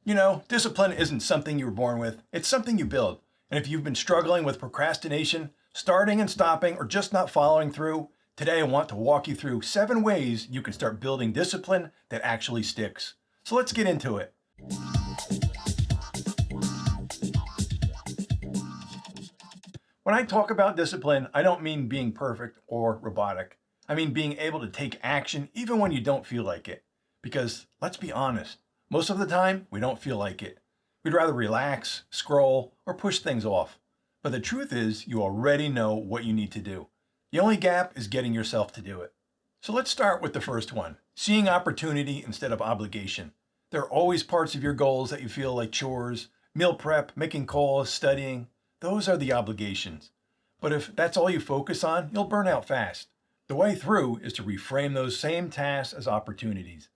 Discipline isn't something you were born with, it's something you build. And if you've been struggling with procrastination, starting and stopping, or just not following through, today I want to walk you through 7 ways you can start building discipline that actually sticks. So let's get into it. When I talk about discipline, I don't mean being perfect or robotic. I mean being able to take action even when you don't feel like it. Because let's be honest, most of the time we don't feel like it. We'd rather relax, scroll, or push things off. But the truth is, you already know what you need to do. The only gap is getting yourself to do it. So let's start with the first one, seeing opportunity instead of obligation. There are always parts of your goals that you feel like chores, meal prep, making calls, studying. Those are the obligations. But if that's all you focus on, you'll burn out fast. The way through is to reframe those same tasks as opportunities.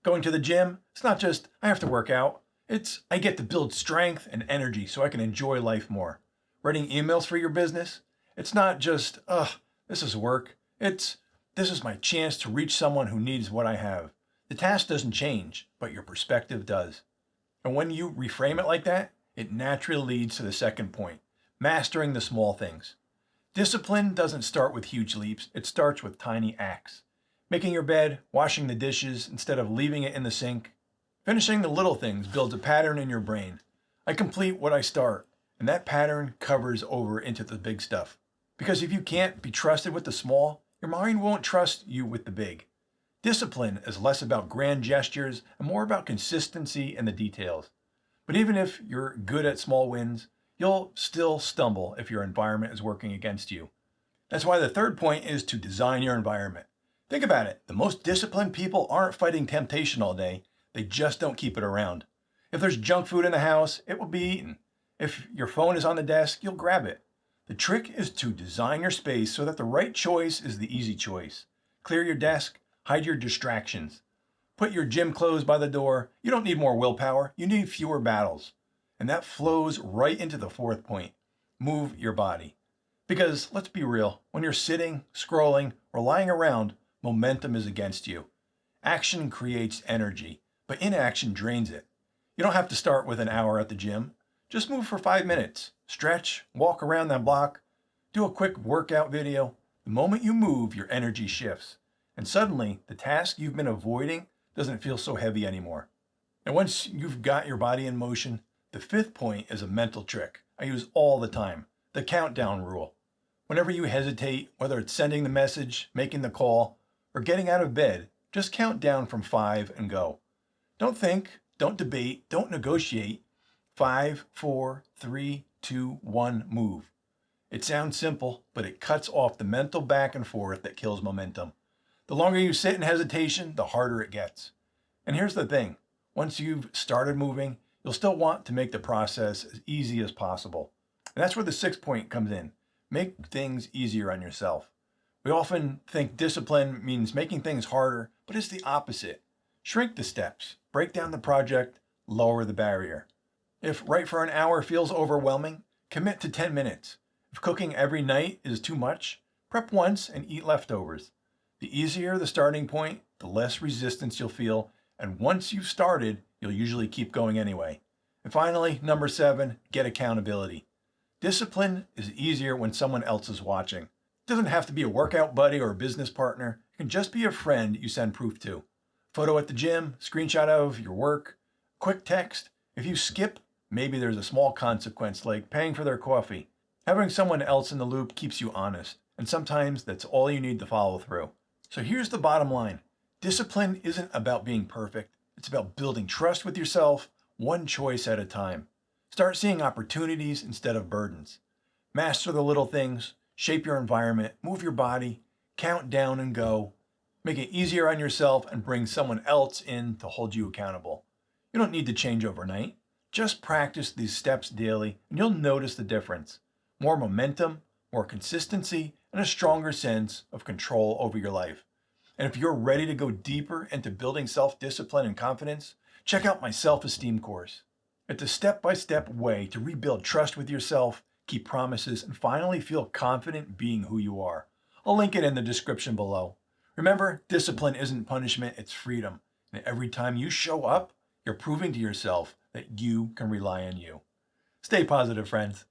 Going to the gym, it's not just, I have to work out. It's, I get to build strength and energy so I can enjoy life more. Writing emails for your business, it's not just, this is work. It's, this is my chance to reach someone who needs what I have. The task doesn't change, but your perspective does. And when you reframe it like that, it naturally leads to the second point, mastering the small things. Discipline doesn't start with huge leaps, it starts with tiny acts. Making your bed, washing the dishes instead of leaving it in the sink. Finishing the little things builds a pattern in your brain. I complete what I start, and that pattern covers over into the big stuff. Because if you can't be trusted with the small, your mind won't trust you with the big. Discipline is less about grand gestures and more about consistency and the details. But even if you're good at small wins, you'll still stumble if your environment is working against you. That's why the third point is to design your environment. Think about it. The most disciplined people aren't fighting temptation all day. They just don't keep it around. If there's junk food in the house, it will be eaten. If your phone is on the desk, you'll grab it. The trick is to design your space so that the right choice is the easy choice. Clear your desk, hide your distractions. Put your gym clothes by the door. You don't need more willpower, you need fewer battles. And that flows right into the fourth point. Move your body. Because let's be real, when you're sitting, scrolling, or lying around, momentum is against you. Action creates energy, but inaction drains it. You don't have to start with an hour at the gym. Just move for 5 minutes. Stretch, walk around that block, do a quick workout video. The moment you move, your energy shifts. And suddenly, the task you've been avoiding doesn't feel so heavy anymore. And once you've got your body in motion, the fifth point is a mental trick I use all the time, the countdown rule. Whenever you hesitate, whether it's sending the message, making the call, or getting out of bed, just count down from 5 and go. Don't think, don't debate, don't negotiate. 5, 4, 3, 2, 1, move. It sounds simple, but it cuts off the mental back and forth that kills momentum. The longer you sit in hesitation, the harder it gets. And here's the thing, once you've started moving, you'll still want to make the process as easy as possible. And that's where the sixth point comes in. Make things easier on yourself. We often think discipline means making things harder, but it's the opposite. Shrink the steps, break down the project, lower the barrier. If write for an hour feels overwhelming, commit to 10 minutes. If cooking every night is too much, prep once and eat leftovers. The easier the starting point, the less resistance you'll feel, and once you've started, you'll usually keep going anyway. And finally, number 7, get accountability. Discipline is easier when someone else is watching. It doesn't have to be a workout buddy or a business partner. It can just be a friend you send proof to. Photo at the gym, screenshot of your work, quick text. If you skip, maybe there's a small consequence like paying for their coffee. Having someone else in the loop keeps you honest, and sometimes that's all you need to follow through. So here's the bottom line. Discipline isn't about being perfect. It's about building trust with yourself, one choice at a time. Start seeing opportunities instead of burdens. Master the little things, shape your environment, move your body, count down and go. Make it easier on yourself and bring someone else in to hold you accountable. You don't need to change overnight. Just practice these steps daily and you'll notice the difference. More momentum, more consistency, and a stronger sense of control over your life. And if you're ready to go deeper into building self-discipline and confidence, check out my Self-Esteem Course. It's a step-by-step way to rebuild trust with yourself, keep promises, and finally feel confident being who you are. I'll link it in the description below. Remember, discipline isn't punishment, it's freedom. And every time you show up, You're proving to yourself that you can rely on you. Stay positive, friends.